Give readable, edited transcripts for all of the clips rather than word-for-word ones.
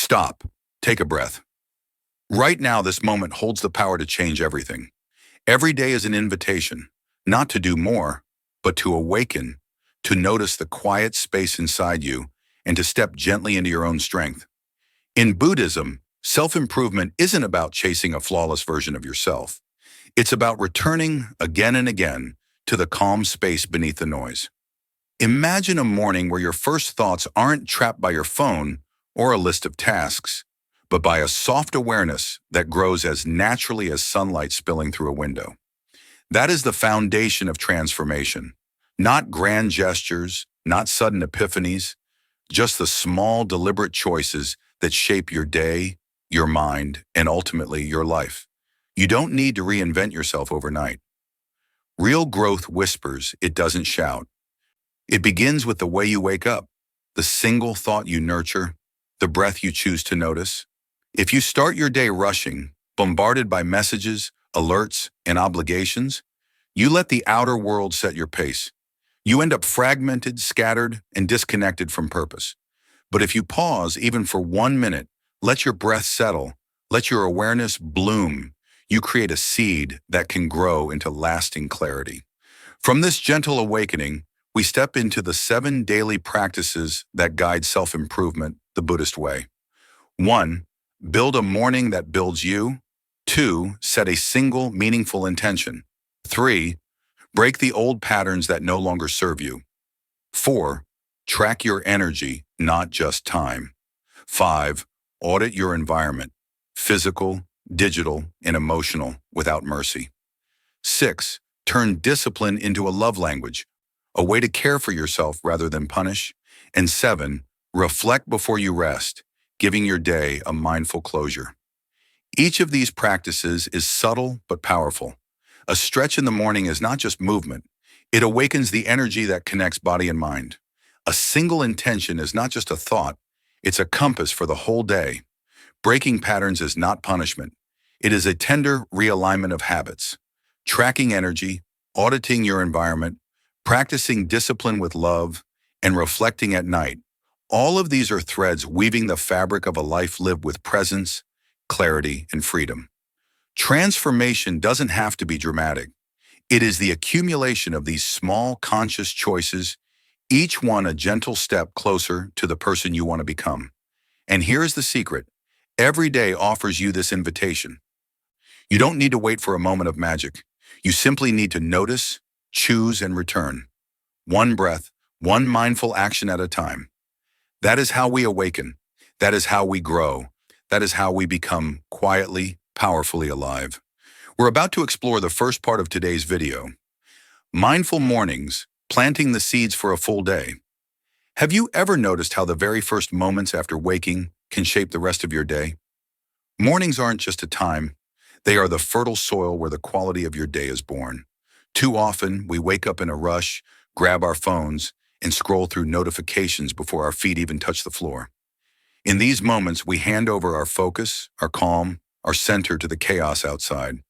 Stop. Take a breath. Right now, this moment holds the power to change everything. Every day is an invitation, not to do more, but to awaken, to notice the quiet space inside you, and to step gently into your own strength. In Buddhism, self-improvement isn't about chasing a flawless version of yourself. It's about returning again and again to the calm space beneath the noise. Imagine a morning where your first thoughts aren't trapped by your phone or a list of tasks, but by a soft awareness that grows as naturally as sunlight spilling through a window. That is the foundation of transformation. Not grand gestures, not sudden epiphanies, just the small, deliberate choices that shape your day, your mind, and ultimately your life. You don't need to reinvent yourself overnight. Real growth whispers, it doesn't shout. It begins with the way you wake up, the single thought you nurture, the breath you choose to notice. If you start your day rushing, bombarded by messages, alerts, and obligations, you let the outer world set your pace. You end up fragmented, scattered, and disconnected from purpose. But if you pause, even for 1 minute, let your breath settle, let your awareness bloom, you create a seed that can grow into lasting clarity. From this gentle awakening, we step into the 7 daily practices that guide self-improvement the Buddhist way. 1. Build a morning that builds you. 2. Set a single, meaningful intention. 3. Break the old patterns that no longer serve you. 4. Track your energy, not just time. 5. Audit your environment, physical, digital, and emotional, without mercy. 6. Turn discipline into a love language, a way to care for yourself rather than punish. And 7. Reflect before you rest, giving your day a mindful closure. Each of these practices is subtle but powerful. A stretch in the morning is not just movement. It awakens the energy that connects body and mind. A single intention is not just a thought. It's a compass for the whole day. Breaking patterns is not punishment. It is a tender realignment of habits. Tracking energy, auditing your environment, practicing discipline with love, and reflecting at night. All of these are threads weaving the fabric of a life lived with presence, clarity, and freedom. Transformation doesn't have to be dramatic. It is the accumulation of these small, conscious choices, each one a gentle step closer to the person you want to become. And here's the secret. Every day offers you this invitation. You don't need to wait for a moment of magic. You simply need to notice, choose, and return. One breath, one mindful action at a time. That is how we awaken. That is how we grow. That is how we become quietly, powerfully alive. We're about to explore the first part of today's video. Mindful mornings, planting the seeds for a full day. Have you ever noticed how the very first moments after waking can shape the rest of your day? Mornings aren't just a time. They are the fertile soil where the quality of your day is born. Too often, we wake up in a rush, grab our phones, and scroll through notifications before our feet even touch the floor. In these moments, we hand over our focus, our calm, our center to the chaos outside.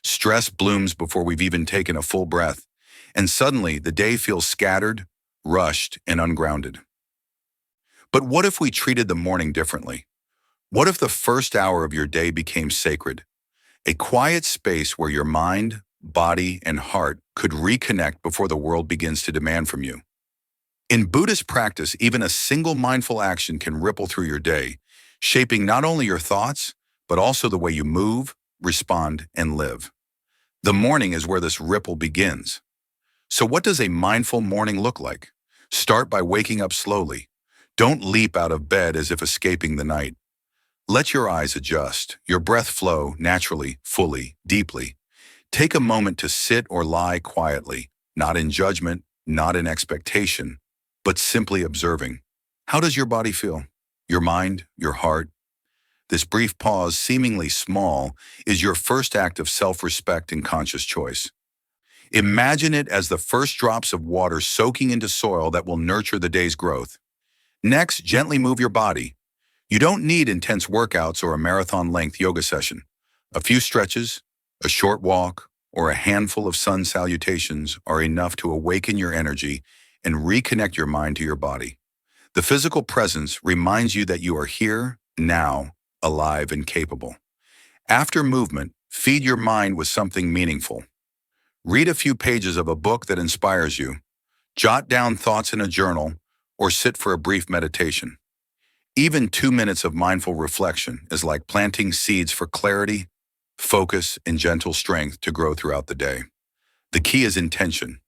Stress blooms before we've even taken a full breath, and suddenly the day feels scattered, rushed, and ungrounded. But what if we treated the morning differently? What if the first hour of your day became sacred? A quiet space where your mind, body, and heart could reconnect before the world begins to demand from you. In Buddhist practice, even a single mindful action can ripple through your day, shaping not only your thoughts, but also the way you move, respond, and live. The morning is where this ripple begins. So what does a mindful morning look like? Start by waking up slowly. Don't leap out of bed as if escaping the night. Let your eyes adjust, your breath flow naturally, fully, deeply. Take a moment to sit or lie quietly, not in judgment, not in expectation, but simply observing. How does your body feel? Your mind, your heart? This brief pause, seemingly small, is your first act of self-respect and conscious choice. Imagine it as the first drops of water soaking into soil that will nurture the day's growth. Next, gently move your body. You don't need intense workouts or a marathon-length yoga session. A few stretches, a short walk, or a handful of sun salutations are enough to awaken your energy and reconnect your mind to your body. The physical presence reminds you that you are here, now, alive, and capable. After movement, feed your mind with something meaningful. Read a few pages of a book that inspires you, jot down thoughts in a journal, or sit for a brief meditation. Even 2 minutes of mindful reflection is like planting seeds for clarity, focus, and gentle strength to grow throughout the day. The key is intention.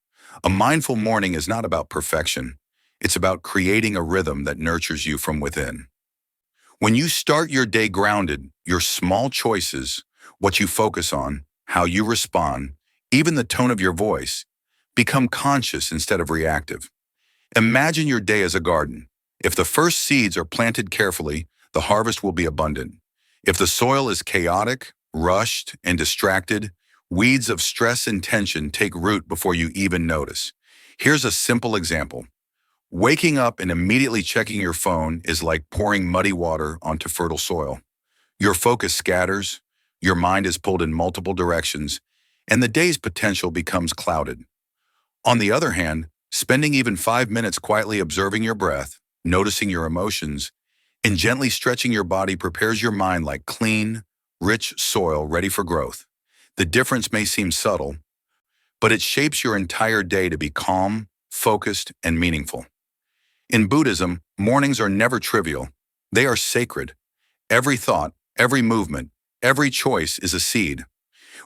A mindful morning is not about perfection. It's about creating a rhythm that nurtures you from within. When you start your day grounded, your small choices, what you focus on, how you respond, even the tone of your voice, become conscious instead of reactive. Imagine your day as a garden. If the first seeds are planted carefully, the harvest will be abundant. If the soil is chaotic, rushed, and distracted, weeds of stress and tension take root before you even notice. Here's a simple example. Waking up and immediately checking your phone is like pouring muddy water onto fertile soil. Your focus scatters, your mind is pulled in multiple directions, and the day's potential becomes clouded. On the other hand, spending even 5 minutes quietly observing your breath, noticing your emotions, and gently stretching your body prepares your mind like clean, rich soil ready for growth. The difference may seem subtle, but it shapes your entire day to be calm, focused, and meaningful. In Buddhism, mornings are never trivial. They are sacred. Every thought, every movement, every choice is a seed.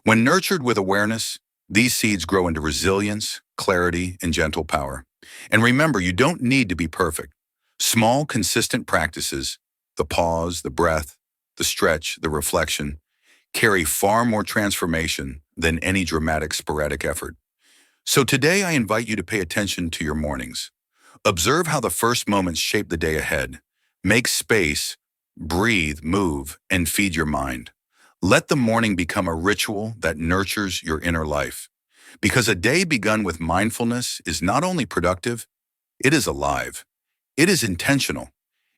When nurtured with awareness, these seeds grow into resilience, clarity, and gentle power. And remember, you don't need to be perfect. Small, consistent practices, the pause, the breath, the stretch, the reflection, carry far more transformation than any dramatic, sporadic effort. So today I invite you to pay attention to your mornings. Observe how the first moments shape the day ahead. Make space, breathe, move, and feed your mind. Let the morning become a ritual that nurtures your inner life. Because a day begun with mindfulness is not only productive, it is alive. It is intentional.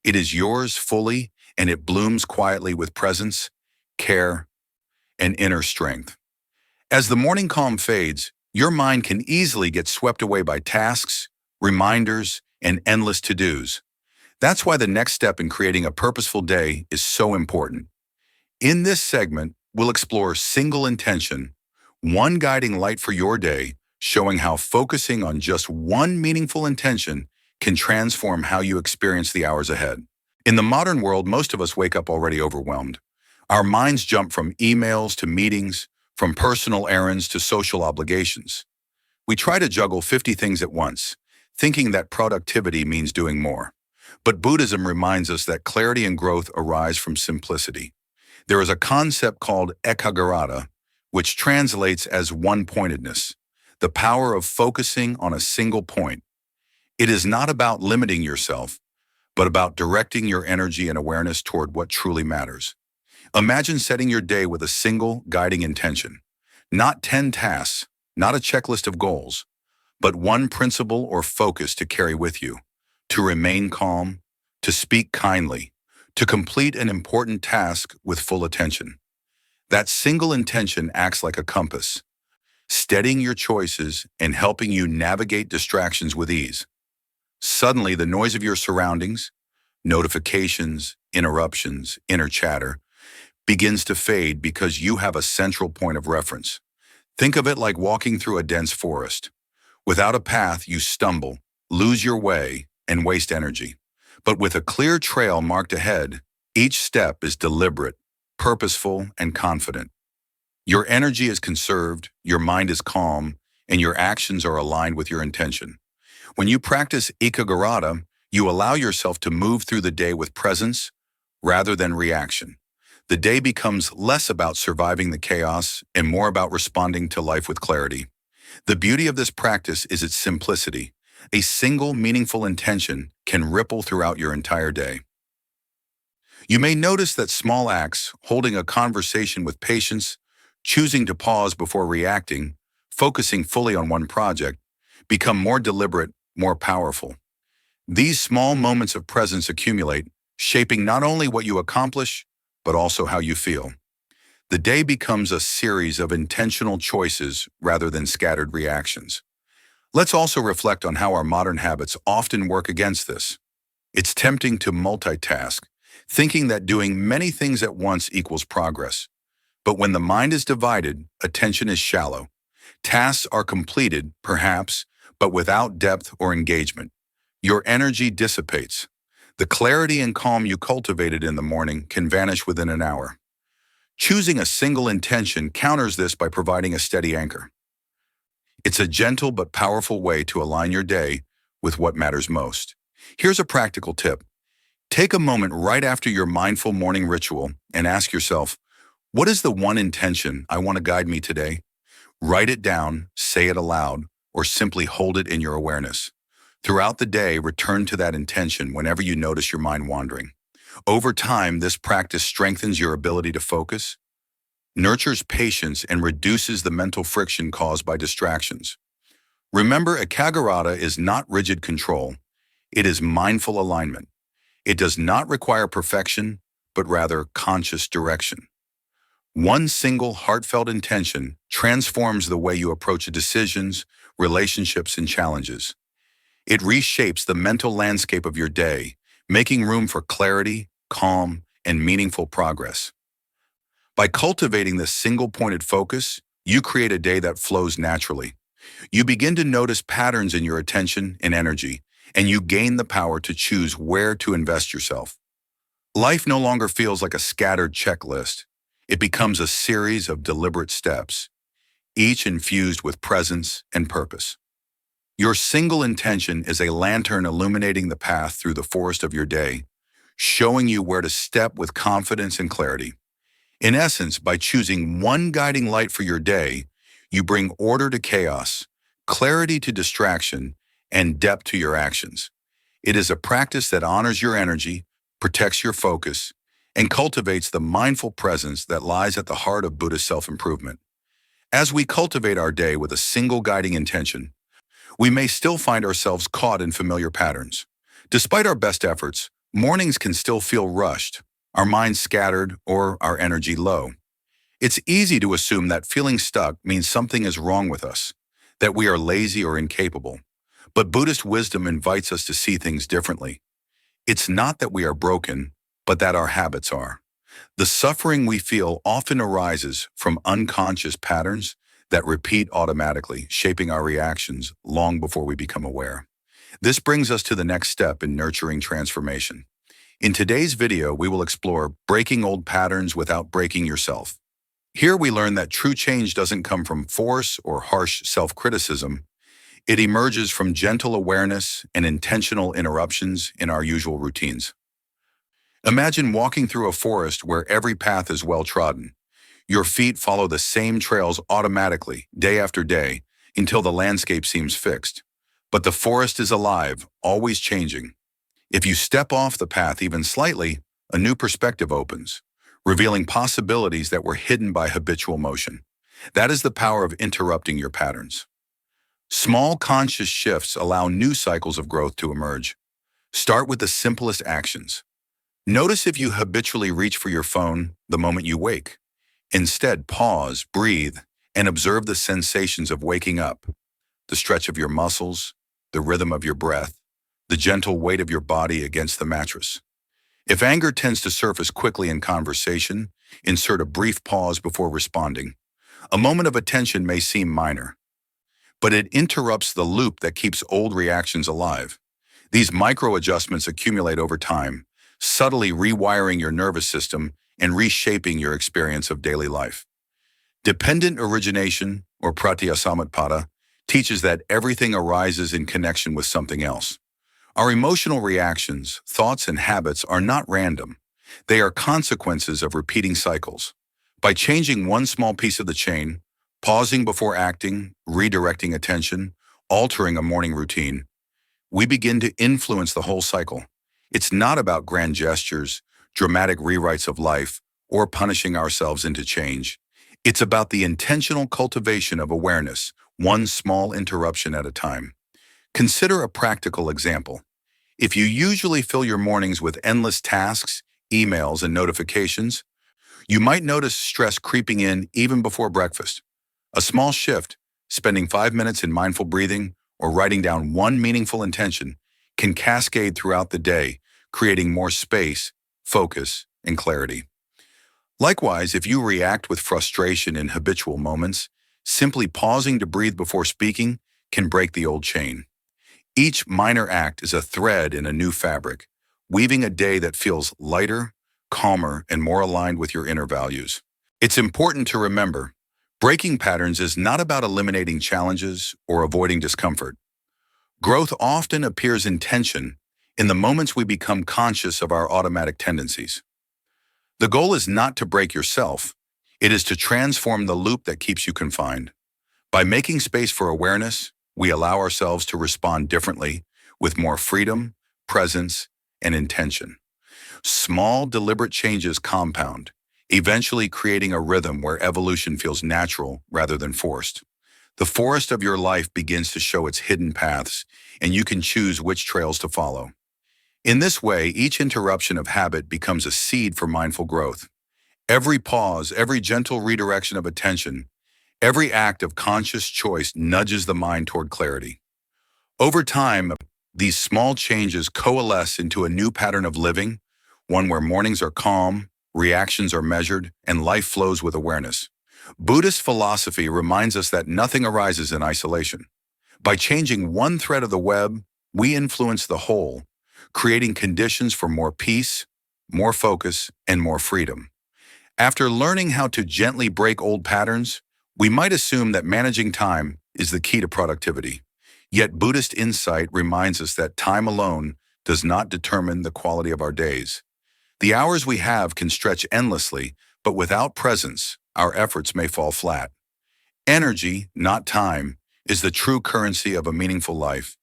It is yours fully, and it blooms quietly with presence, care, and inner strength. As the morning calm fades, your mind can easily get swept away by tasks, reminders, and endless to-dos. That's why the next step in creating a purposeful day is so important. In this segment, we'll explore single intention, one guiding light for your day, showing how focusing on just one meaningful intention can transform how you experience the hours ahead. In the modern world, most of us wake up already overwhelmed. Our minds jump from emails to meetings, from personal errands to social obligations. We try to juggle 50 things at once, thinking that productivity means doing more. But Buddhism reminds us that clarity and growth arise from simplicity. There is a concept called ekaggata, which translates as one-pointedness, the power of focusing on a single point. It is not about limiting yourself, but about directing your energy and awareness toward what truly matters. Imagine setting your day with a single guiding intention. Not 10 tasks, not a checklist of goals, but one principle or focus to carry with you. To remain calm, to speak kindly, to complete an important task with full attention. That single intention acts like a compass, steadying your choices and helping you navigate distractions with ease. Suddenly, the noise of your surroundings, notifications, interruptions, inner chatter, begins to fade because you have a central point of reference. Think of it like walking through a dense forest. Without a path, you stumble, lose your way, and waste energy. But with a clear trail marked ahead, each step is deliberate, purposeful, and confident. Your energy is conserved, your mind is calm, and your actions are aligned with your intention. When you practice ekaggata, you allow yourself to move through the day with presence rather than reaction. The day becomes less about surviving the chaos and more about responding to life with clarity. The beauty of this practice is its simplicity. A single meaningful intention can ripple throughout your entire day. You may notice that small acts, holding a conversation with patience, choosing to pause before reacting, focusing fully on one project, become more deliberate, more powerful. These small moments of presence accumulate, shaping not only what you accomplish, but also how you feel. The day becomes a series of intentional choices rather than scattered reactions. Let's also reflect on how our modern habits often work against this. It's tempting to multitask, thinking that doing many things at once equals progress. But when the mind is divided, attention is shallow. Tasks are completed, perhaps, but without depth or engagement. Your energy dissipates. The clarity and calm you cultivated in the morning can vanish within an hour. Choosing a single intention counters this by providing a steady anchor. It's a gentle but powerful way to align your day with what matters most. Here's a practical tip. Take a moment right after your mindful morning ritual and ask yourself, what is the one intention I want to guide me today? Write it down, say it aloud, or simply hold it in your awareness. Throughout the day, return to that intention whenever you notice your mind wandering. Over time, this practice strengthens your ability to focus, nurtures patience, and reduces the mental friction caused by distractions. Remember, ekaggirata is not rigid control. It is mindful alignment. It does not require perfection, but rather conscious direction. One single heartfelt intention transforms the way you approach decisions, relationships, and challenges. It reshapes the mental landscape of your day, making room for clarity, calm, and meaningful progress. By cultivating this single-pointed focus, you create a day that flows naturally. You begin to notice patterns in your attention and energy, and you gain the power to choose where to invest yourself. Life no longer feels like a scattered checklist. It becomes a series of deliberate steps, each infused with presence and purpose. Your single intention is a lantern illuminating the path through the forest of your day, showing you where to step with confidence and clarity. In essence, by choosing one guiding light for your day, you bring order to chaos, clarity to distraction, and depth to your actions. It is a practice that honors your energy, protects your focus, and cultivates the mindful presence that lies at the heart of Buddhist self-improvement. As we cultivate our day with a single guiding intention, we may still find ourselves caught in familiar patterns. Despite our best efforts, mornings can still feel rushed, our minds scattered, or our energy low. It's easy to assume that feeling stuck means something is wrong with us, that we are lazy or incapable. But Buddhist wisdom invites us to see things differently. It's not that we are broken, but that our habits are. The suffering we feel often arises from unconscious patterns that repeat automatically, shaping our reactions long before we become aware. This brings us to the next step in nurturing transformation. In today's video, we will explore breaking old patterns without breaking yourself. Here we learn that true change doesn't come from force or harsh self-criticism. It emerges from gentle awareness and intentional interruptions in our usual routines. Imagine walking through a forest where every path is well-trodden. Your feet follow the same trails automatically, day after day, until the landscape seems fixed. But the forest is alive, always changing. If you step off the path even slightly, a new perspective opens, revealing possibilities that were hidden by habitual motion. That is the power of interrupting your patterns. Small conscious shifts allow new cycles of growth to emerge. Start with the simplest actions. Notice if you habitually reach for your phone the moment you wake. Instead, pause, breathe, and observe the sensations of waking up. The stretch of your muscles, the rhythm of your breath, the gentle weight of your body against the mattress. If anger tends to surface quickly in conversation, insert a brief pause before responding. A moment of attention may seem minor, but it interrupts the loop that keeps old reactions alive. These micro-adjustments accumulate over time, subtly rewiring your nervous system and reshaping your experience of daily life. Dependent origination, or pratyasamutpada, teaches that everything arises in connection with something else. Our emotional reactions, thoughts, and habits are not random. They are consequences of repeating cycles. By changing one small piece of the chain, pausing before acting, redirecting attention, altering a morning routine, we begin to influence the whole cycle. It's not about grand gestures, dramatic rewrites of life, or punishing ourselves into change. It's about the intentional cultivation of awareness, one small interruption at a time. Consider a practical example. If you usually fill your mornings with endless tasks, emails, and notifications, you might notice stress creeping in even before breakfast. A small shift, spending 5 minutes in mindful breathing or writing down one meaningful intention, can cascade throughout the day, creating more space, focus, and clarity. Likewise, if you react with frustration in habitual moments, simply pausing to breathe before speaking can break the old chain. Each minor act is a thread in a new fabric, weaving a day that feels lighter, calmer, and more aligned with your inner values. It's important to remember, breaking patterns is not about eliminating challenges or avoiding discomfort. Growth often appears in tension in the moments we become conscious of our automatic tendencies. The goal is not to break yourself, it is to transform the loop that keeps you confined. By making space for awareness, we allow ourselves to respond differently, with more freedom, presence, and intention. Small, deliberate changes compound, eventually creating a rhythm where evolution feels natural rather than forced. The forest of your life begins to show its hidden paths, and you can choose which trails to follow. In this way, each interruption of habit becomes a seed for mindful growth. Every pause, every gentle redirection of attention, every act of conscious choice nudges the mind toward clarity. Over time, these small changes coalesce into a new pattern of living, one where mornings are calm, reactions are measured, and life flows with awareness. Buddhist philosophy reminds us that nothing arises in isolation. By changing one thread of the web, we influence the whole, creating conditions for more peace, more focus, and more freedom. After learning how to gently break old patterns, we might assume that managing time is the key to productivity. Yet Buddhist insight reminds us that time alone does not determine the quality of our days. The hours we have can stretch endlessly, but without presence, our efforts may fall flat. Energy, not time, is the true currency of a meaningful life.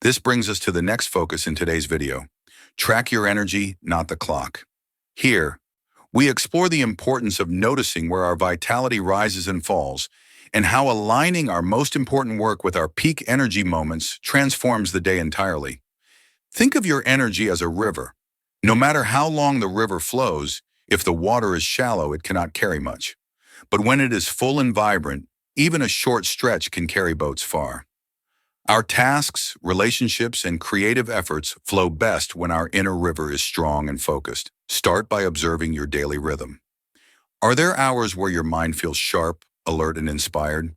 This brings us to the next focus in today's video. Track your energy, not the clock. Here, we explore the importance of noticing where our vitality rises and falls, and how aligning our most important work with our peak energy moments transforms the day entirely. Think of your energy as a river. No matter how long the river flows, if the water is shallow, it cannot carry much. But when it is full and vibrant, even a short stretch can carry boats far. Our tasks, relationships, and creative efforts flow best when our inner river is strong and focused. Start by observing your daily rhythm. Are there hours where your mind feels sharp, alert, and inspired?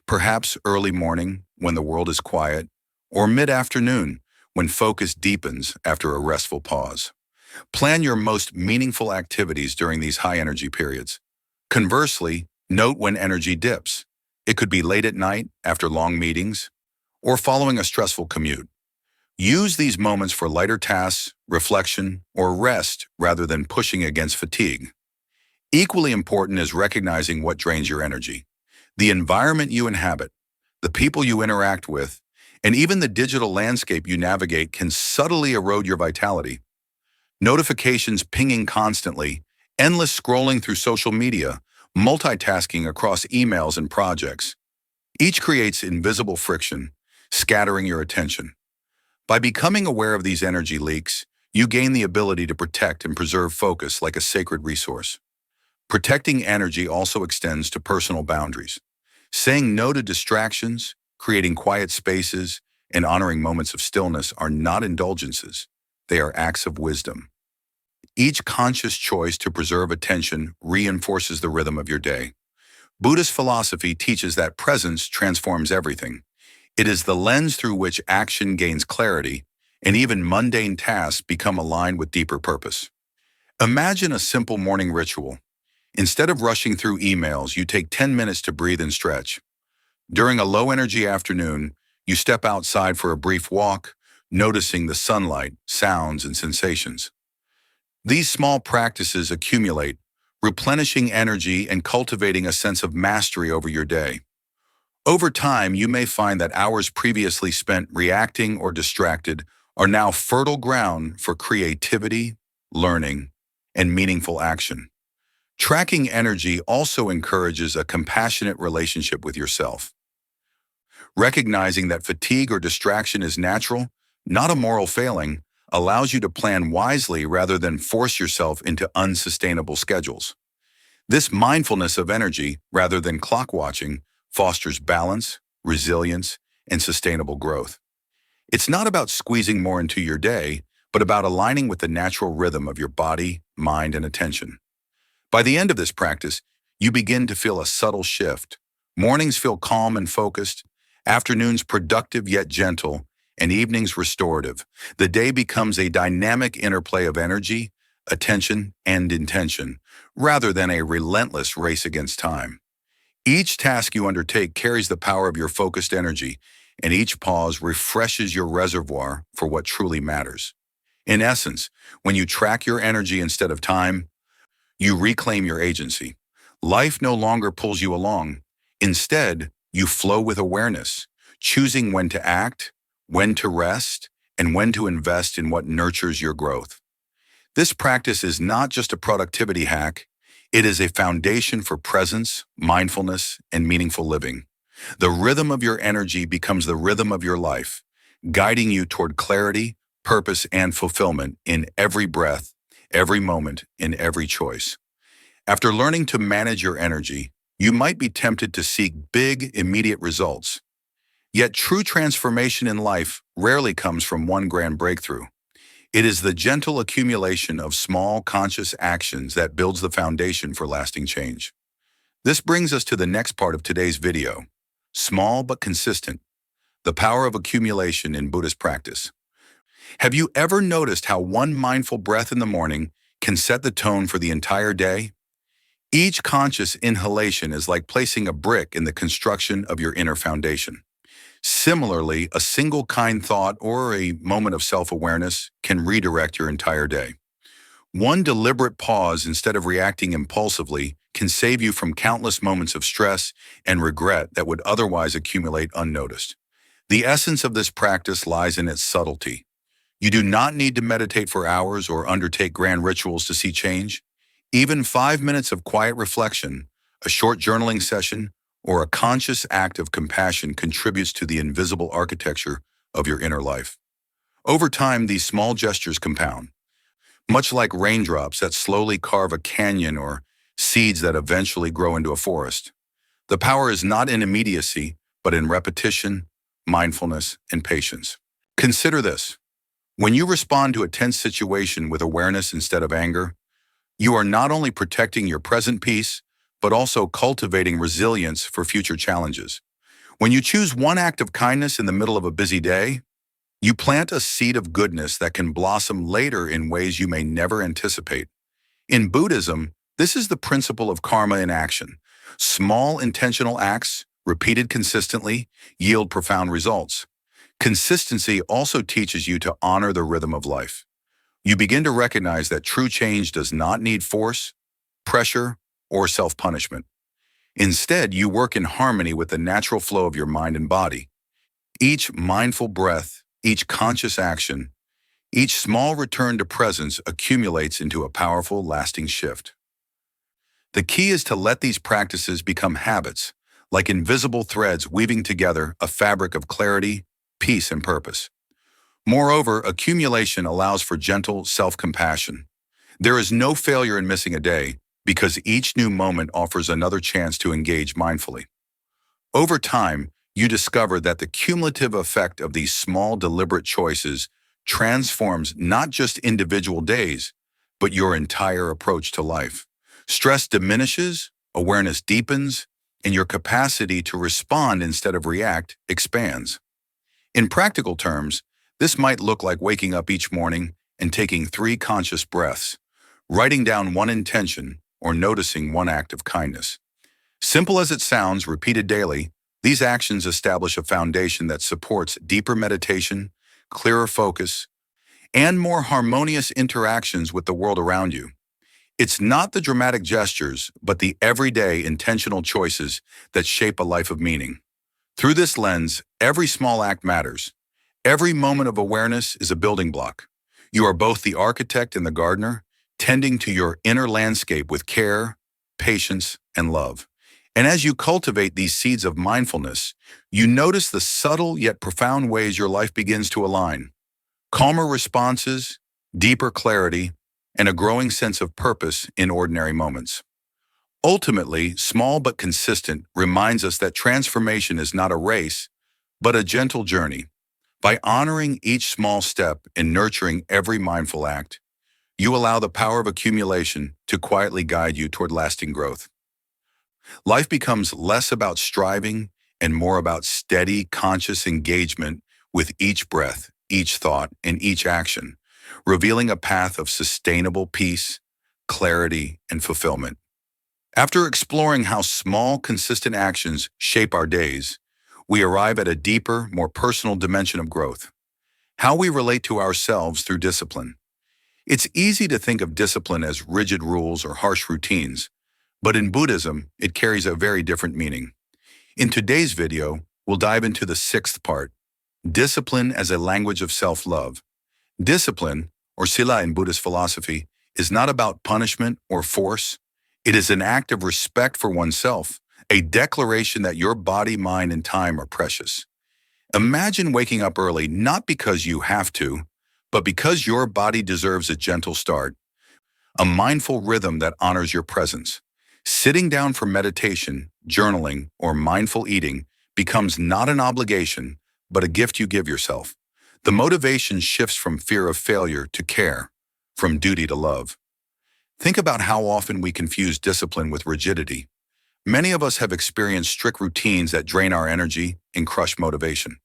Perhaps early morning, when the world is quiet, or mid-afternoon, when focus deepens after a restful pause. Plan your most meaningful activities during these high-energy periods. Conversely, note when energy dips. It could be late at night, after long meetings, or following a stressful commute. Use these moments for lighter tasks, reflection, or rest rather than pushing against fatigue. Equally important is recognizing what drains your energy. The environment you inhabit, the people you interact with, and even the digital landscape you navigate can subtly erode your vitality. Notifications pinging constantly, endless scrolling through social media, multitasking across emails and projects. Each creates invisible friction, scattering your attention. By becoming aware of these energy leaks, you gain the ability to protect and preserve focus like a sacred resource. Protecting energy also extends to personal boundaries. Saying no to distractions, creating quiet spaces, and honoring moments of stillness are not indulgences. They are acts of wisdom. Each conscious choice to preserve attention reinforces the rhythm of your day. Buddhist philosophy teaches that presence transforms everything. It is the lens through which action gains clarity, and even mundane tasks become aligned with deeper purpose. Imagine a simple morning ritual. Instead of rushing through emails, you take 10 minutes to breathe and stretch. During a low-energy afternoon, you step outside for a brief walk, noticing the sunlight, sounds, and sensations. These small practices accumulate, replenishing energy and cultivating a sense of mastery over your day. Over time, you may find that hours previously spent reacting or distracted are now fertile ground for creativity, learning, and meaningful action. Tracking energy also encourages a compassionate relationship with yourself. Recognizing that fatigue or distraction is natural, not a moral failing, allows you to plan wisely rather than force yourself into unsustainable schedules. This mindfulness of energy, rather than clock watching, fosters balance, resilience, and sustainable growth. It's not about squeezing more into your day, but about aligning with the natural rhythm of your body, mind, and attention. By the end of this practice, you begin to feel a subtle shift. Mornings feel calm and focused, afternoons productive yet gentle, and evenings restorative. The day becomes a dynamic interplay of energy, attention, and intention, rather than a relentless race against time. Each task you undertake carries the power of your focused energy, and each pause refreshes your reservoir for what truly matters. In essence, when you track your energy instead of time, you reclaim your agency. Life no longer pulls you along. Instead, you flow with awareness, choosing when to act, when to rest, and when to invest in what nurtures your growth. This practice is not just a productivity hack, it is a foundation for presence, mindfulness, and meaningful living. The rhythm of your energy becomes the rhythm of your life, guiding you toward clarity, purpose, and fulfillment in every breath, every moment, in every choice. After learning to manage your energy, you might be tempted to seek big, immediate results. Yet true transformation in life rarely comes from one grand breakthrough. It is the gentle accumulation of small, conscious actions that builds the foundation for lasting change. This brings us to the next part of today's video. Small but consistent. The power of accumulation in Buddhist practice. Have you ever noticed how one mindful breath in the morning can set the tone for the entire day? Each conscious inhalation is like placing a brick in the construction of your inner foundation. Similarly, a single kind thought or a moment of self-awareness can redirect your entire day. One deliberate pause instead of reacting impulsively can save you from countless moments of stress and regret that would otherwise accumulate unnoticed. The essence of this practice lies in its subtlety. You do not need to meditate for hours or undertake grand rituals to see change. Even 5 minutes of quiet reflection, a short journaling session, or a conscious act of compassion contributes to the invisible architecture of your inner life. Over time, these small gestures compound, much like raindrops that slowly carve a canyon or seeds that eventually grow into a forest. The power is not in immediacy, but in repetition, mindfulness, and patience. Consider this. When you respond to a tense situation with awareness instead of anger, you are not only protecting your present peace, but also cultivating resilience for future challenges. When you choose one act of kindness in the middle of a busy day, you plant a seed of goodness that can blossom later in ways you may never anticipate. In Buddhism, this is the principle of karma in action. Small intentional acts, repeated consistently, yield profound results. Consistency also teaches you to honor the rhythm of life. You begin to recognize that true change does not need force, pressure, or self-punishment. Instead, you work in harmony with the natural flow of your mind and body. Each mindful breath, each conscious action, each small return to presence accumulates into a powerful, lasting shift. The key is to let these practices become habits, like invisible threads weaving together a fabric of clarity, peace, and purpose. Moreover, accumulation allows for gentle self-compassion. There is no failure in missing a day, because each new moment offers another chance to engage mindfully. Over time, you discover that the cumulative effect of these small, deliberate choices transforms not just individual days, but your entire approach to life. Stress diminishes, awareness deepens, and your capacity to respond instead of react expands. In practical terms, this might look like waking up each morning and taking 3 conscious breaths, writing down one intention, or noticing one act of kindness. Simple as it sounds, repeated daily, these actions establish a foundation that supports deeper meditation, clearer focus, and more harmonious interactions with the world around you. It's not the dramatic gestures, but the everyday intentional choices that shape a life of meaning. Through this lens, every small act matters. Every moment of awareness is a building block. You are both the architect and the gardener, tending to your inner landscape with care, patience, and love. And as you cultivate these seeds of mindfulness, you notice the subtle yet profound ways your life begins to align. Calmer responses, deeper clarity, and a growing sense of purpose in ordinary moments. Ultimately, small but consistent reminds us that transformation is not a race, but a gentle journey. By honoring each small step and nurturing every mindful act, you allow the power of accumulation to quietly guide you toward lasting growth. Life becomes less about striving and more about steady, conscious engagement with each breath, each thought, and each action, revealing a path of sustainable peace, clarity, and fulfillment. After exploring how small, consistent actions shape our days, we arrive at a deeper, more personal dimension of growth: how we relate to ourselves through discipline. It's easy to think of discipline as rigid rules or harsh routines, but in Buddhism, it carries a very different meaning. In today's video, we'll dive into the sixth part: discipline as a language of self-love. Discipline, or sila in Buddhist philosophy, is not about punishment or force. It is an act of respect for oneself, a declaration that your body, mind, and time are precious. Imagine waking up early not because you have to, but because your body deserves a gentle start, a mindful rhythm that honors your presence. Sitting down for meditation, journaling, or mindful eating becomes not an obligation, but a gift you give yourself. The motivation shifts from fear of failure to care, from duty to love. Think about how often we confuse discipline with rigidity. Many of us have experienced strict routines that drain our energy and crush motivation.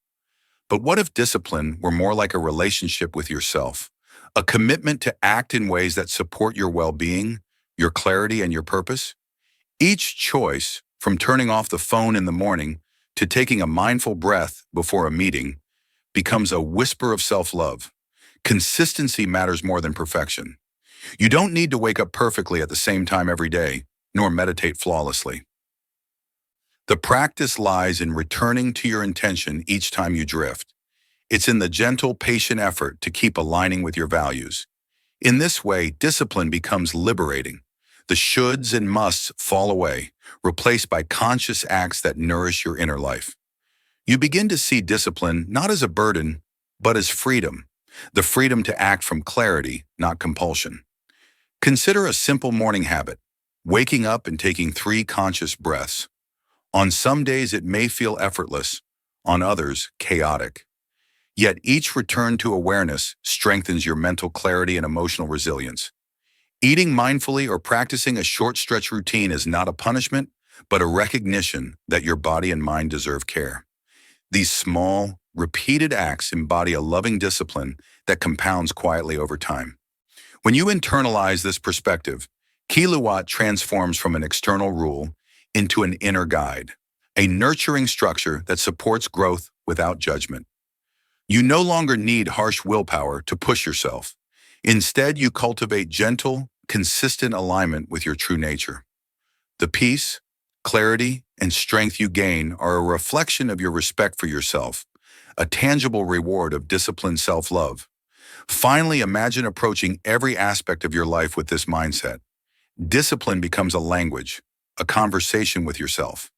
But what if discipline were more like a relationship with yourself, a commitment to act in ways that support your well-being, your clarity, and your purpose? Each choice, from turning off the phone in the morning to taking a mindful breath before a meeting, becomes a whisper of self-love. Consistency matters more than perfection. You don't need to wake up perfectly at the same time every day, nor meditate flawlessly. The practice lies in returning to your intention each time you drift. It's in the gentle, patient effort to keep aligning with your values. In this way, discipline becomes liberating. The shoulds and musts fall away, replaced by conscious acts that nourish your inner life. You begin to see discipline not as a burden, but as freedom, the freedom to act from clarity, not compulsion. Consider a simple morning habit: waking up and taking 3 conscious breaths. On some days it may feel effortless, on others chaotic. Yet each return to awareness strengthens your mental clarity and emotional resilience. Eating mindfully or practicing a short stretch routine is not a punishment, but a recognition that your body and mind deserve care. These small, repeated acts embody a loving discipline that compounds quietly over time. When you internalize this perspective, Kiluwat transforms from an external rule into an inner guide, a nurturing structure that supports growth without judgment. You no longer need harsh willpower to push yourself. Instead, you cultivate gentle, consistent alignment with your true nature. The peace, clarity, and strength you gain are a reflection of your respect for yourself, a tangible reward of disciplined self-love. Finally, imagine approaching every aspect of your life with this mindset. Discipline becomes a language, a conversation with yourself.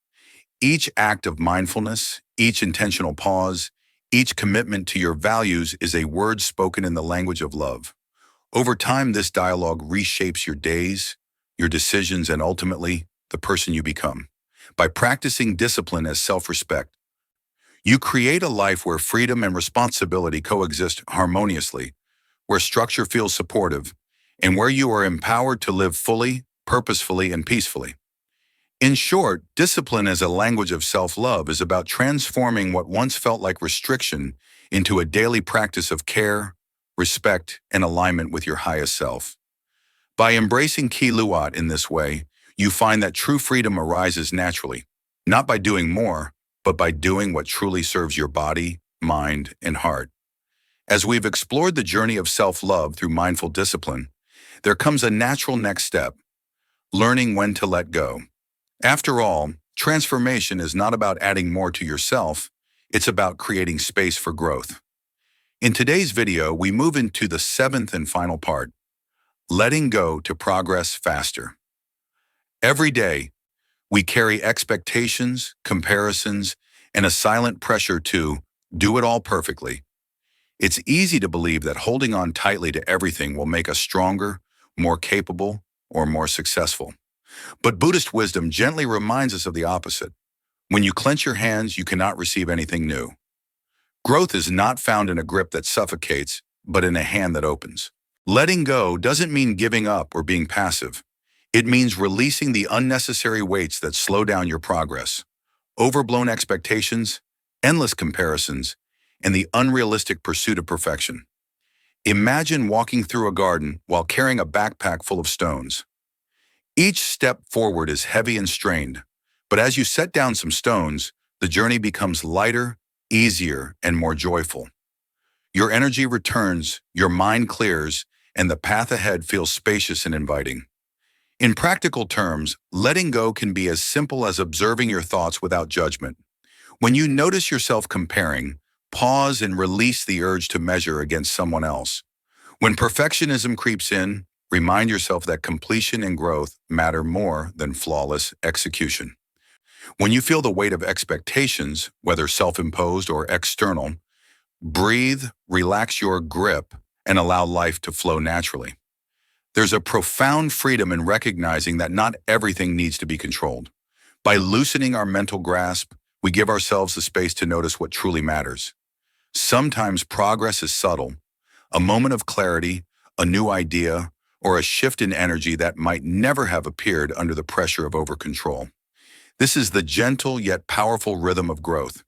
Each act of mindfulness, each intentional pause, each commitment to your values is a word spoken in the language of love. Over time, this dialogue reshapes your days, your decisions, and ultimately, the person you become. By practicing discipline as self-respect, you create a life where freedom and responsibility coexist harmoniously, where structure feels supportive, and where you are empowered to live fully, purposefully, and peacefully. In short, discipline as a language of self-love is about transforming what once felt like restriction into a daily practice of care, respect, and alignment with your highest self. By embracing Kiluwat in this way, you find that true freedom arises naturally, not by doing more, but by doing what truly serves your body, mind, and heart. As we've explored the journey of self-love through mindful discipline, there comes a natural next step: learning when to let go. After all, transformation is not about adding more to yourself, it's about creating space for growth. In today's video, we move into the seventh and final part: letting go to progress faster. Every day, we carry expectations, comparisons, and a silent pressure to do it all perfectly. It's easy to believe that holding on tightly to everything will make us stronger, more capable, or more successful. But Buddhist wisdom gently reminds us of the opposite. When you clench your hands, you cannot receive anything new. Growth is not found in a grip that suffocates, but in a hand that opens. Letting go doesn't mean giving up or being passive. It means releasing the unnecessary weights that slow down your progress. Overblown expectations, endless comparisons, and the unrealistic pursuit of perfection. Imagine walking through a garden while carrying a backpack full of stones. Each step forward is heavy and strained, but as you set down some stones, the journey becomes lighter, easier, and more joyful. Your energy returns, your mind clears, and the path ahead feels spacious and inviting. In practical terms, letting go can be as simple as observing your thoughts without judgment. When you notice yourself comparing, pause and release the urge to measure against someone else. When perfectionism creeps in, remind yourself that completion and growth matter more than flawless execution. When you feel the weight of expectations, whether self-imposed or external, breathe, relax your grip, and allow life to flow naturally. There's a profound freedom in recognizing that not everything needs to be controlled. By loosening our mental grasp, we give ourselves the space to notice what truly matters. Sometimes progress is subtle, a moment of clarity, a new idea, or a shift in energy that might never have appeared under the pressure of over-control. This is the gentle yet powerful rhythm of growth.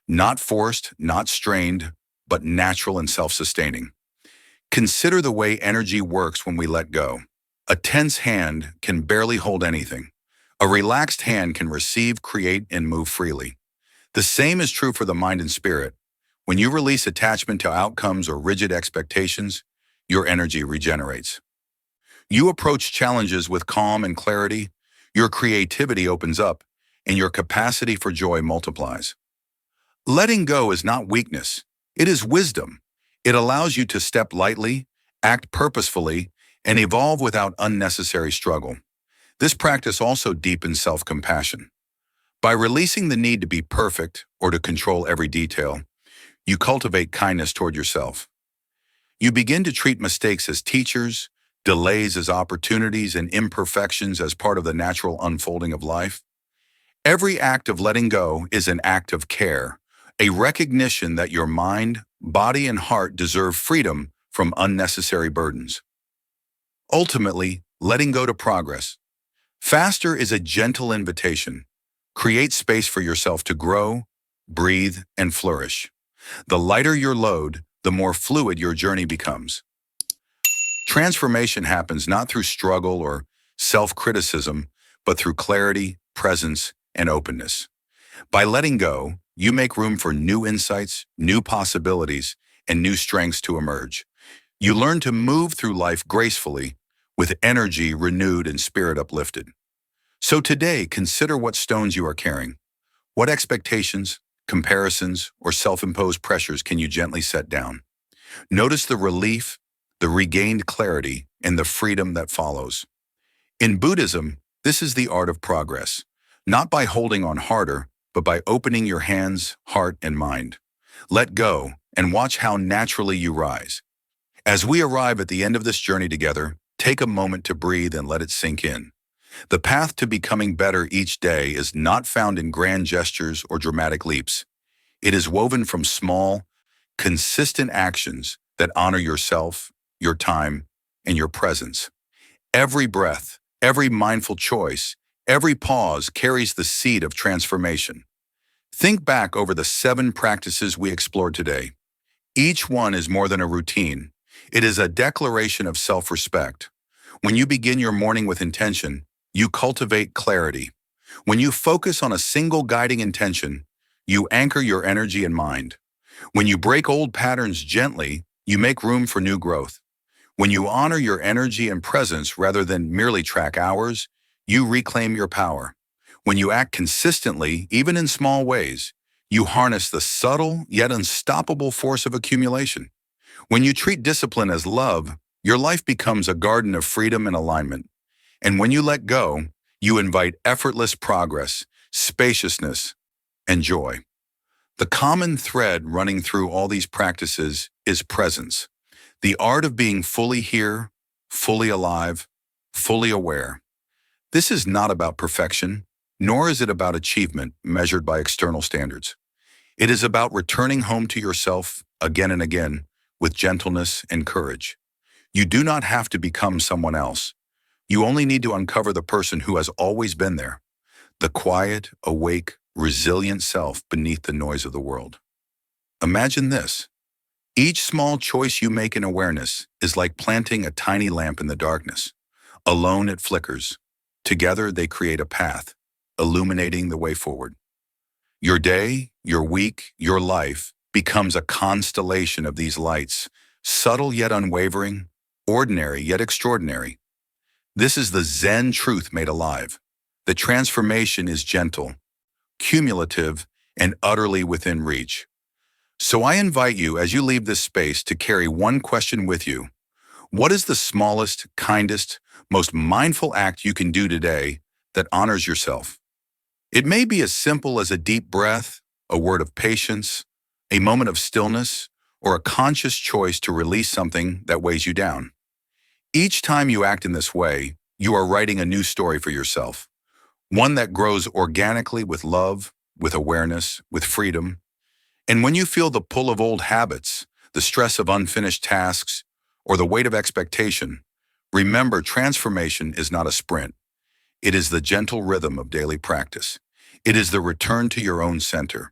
Not forced, not strained, but natural and self-sustaining. Consider the way energy works when we let go. A tense hand can barely hold anything. A relaxed hand can receive, create, and move freely. The same is true for the mind and spirit. When you release attachment to outcomes or rigid expectations, your energy regenerates. You approach challenges with calm and clarity, your creativity opens up, and your capacity for joy multiplies. Letting go is not weakness, it is wisdom. It allows you to step lightly, act purposefully, and evolve without unnecessary struggle. This practice also deepens self-compassion. By releasing the need to be perfect or to control every detail, you cultivate kindness toward yourself. You begin to treat mistakes as teachers, delays as opportunities, and imperfections as part of the natural unfolding of life. Every act of letting go is an act of care, a recognition that your mind, body, and heart deserve freedom from unnecessary burdens. Ultimately, letting go to progress. Faster is a gentle invitation. Create space for yourself to grow, breathe, and flourish. The lighter your load, the more fluid your journey becomes. Transformation happens not through struggle or self-criticism, but through clarity, presence, and openness. By letting go, you make room for new insights, new possibilities, and new strengths to emerge. You learn to move through life gracefully, with energy renewed and spirit uplifted. So today, consider what stones you are carrying. What expectations, comparisons, or self-imposed pressures can you gently set down? Notice the relief, the regained clarity, and the freedom that follows. In Buddhism, this is the art of progress, not by holding on harder, but by opening your hands, heart, and mind. Let go and watch how naturally you rise. As we arrive at the end of this journey together, take a moment to breathe and let it sink in. The path to becoming better each day is not found in grand gestures or dramatic leaps. It is woven from small, consistent actions that honor yourself, your time, and your presence. Every breath, every mindful choice, every pause carries the seed of transformation. Think back over the 7 practices we explored today. Each one is more than a routine. It is a declaration of self-respect. When you begin your morning with intention, you cultivate clarity. When you focus on a single guiding intention, you anchor your energy and mind. When you break old patterns gently, you make room for new growth. When you honor your energy and presence rather than merely track hours, you reclaim your power. When you act consistently, even in small ways, you harness the subtle yet unstoppable force of accumulation. When you treat discipline as love, your life becomes a garden of freedom and alignment. And when you let go, you invite effortless progress, spaciousness, and joy. The common thread running through all these practices is presence, the art of being fully here, fully alive, fully aware. This is not about perfection, nor is it about achievement measured by external standards. It is about returning home to yourself again and again with gentleness and courage. You do not have to become someone else. You only need to uncover the person who has always been there, the quiet, awake, resilient self beneath the noise of the world. Imagine this. Each small choice you make in awareness is like planting a tiny lamp in the darkness. Alone it flickers. Together they create a path, illuminating the way forward. Your day, your week, your life becomes a constellation of these lights, subtle yet unwavering, ordinary yet extraordinary. This is the Zen truth made alive. The transformation is gentle, cumulative, and utterly within reach. So I invite you as you leave this space to carry one question with you. What is the smallest, kindest, most mindful act you can do today that honors yourself? It may be as simple as a deep breath, a word of patience, a moment of stillness, or a conscious choice to release something that weighs you down. Each time you act in this way, you are writing a new story for yourself, one that grows organically with love, with awareness, with freedom. And when you feel the pull of old habits, the stress of unfinished tasks, or the weight of expectation, remember transformation is not a sprint. It is the gentle rhythm of daily practice. It is the return to your own center.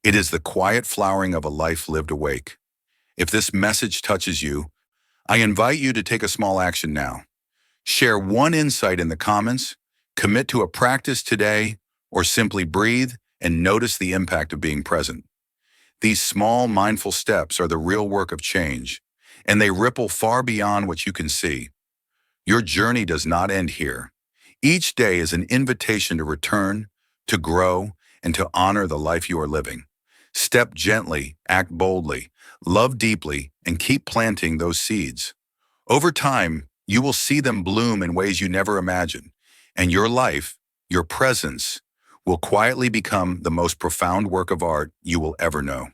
It is the quiet flowering of a life lived awake. If this message touches you, I invite you to take a small action now. Share one insight in the comments, commit to a practice today, or simply breathe and notice the impact of being present. These small, mindful steps are the real work of change, and they ripple far beyond what you can see. Your journey does not end here. Each day is an invitation to return, to grow, and to honor the life you are living. Step gently, act boldly, love deeply, and keep planting those seeds. Over time, you will see them bloom in ways you never imagined, and your life, your presence, will quietly become the most profound work of art you will ever know.